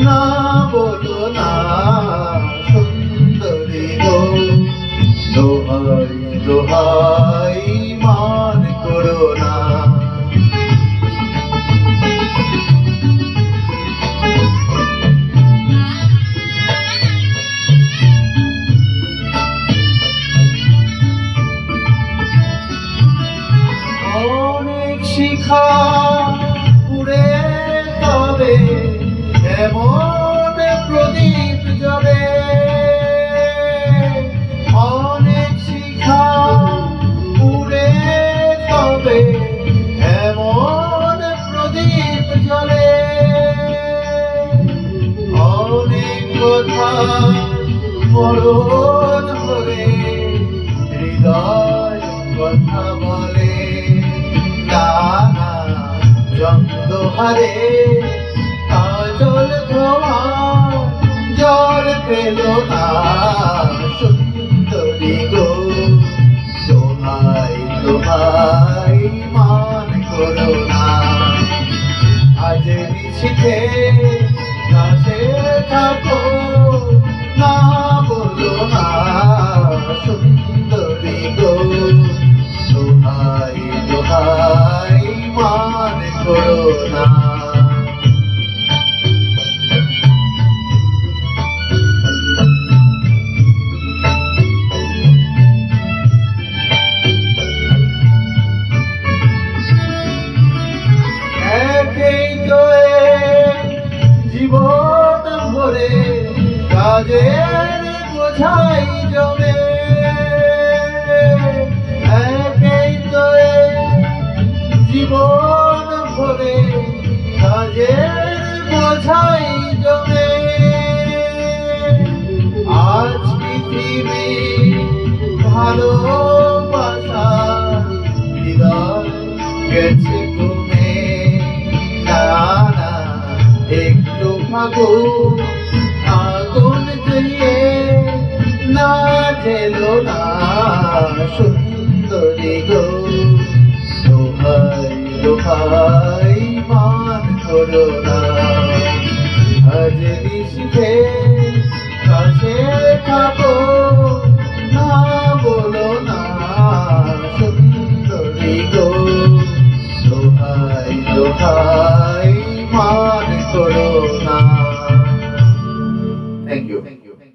না বলো না সুন্দরী গো, দোহাই দোহাই মান করো না। অনেক শিখা পুড়ে তবে এমন প্রদীপ জ্বলে, অনেক শিখা পুড়ে তবে এমন প্রদীপ জ্বলে, অনেক কথা মরণ হলে হৃদয় কথা বলে, নানা চন্দ্রহারে কাজল ধোয়া জল পেল না সুন্দরী গো, দোহাই দোহাই মান করো না। আজ নিশিথে কাছে থাকো, না বলো না সুন্দরী গো, দোহাই দোহাই মান করো না। একেই তো জীবন ভরে কাজের বোঝাই জমে, একেই তো জীবন ভরে কাজের বোঝাই জমে। আজ পৃথিবী ভালোবাসা হৃদয় গেছে ঘুমে, নানা একটু ফাগুন আগুন জ্বলিয়ে না ঝেলো না সুন্দরী গো, দোহাই দোহাই মান করো না। আজ নিশিথে কাছে থাকো।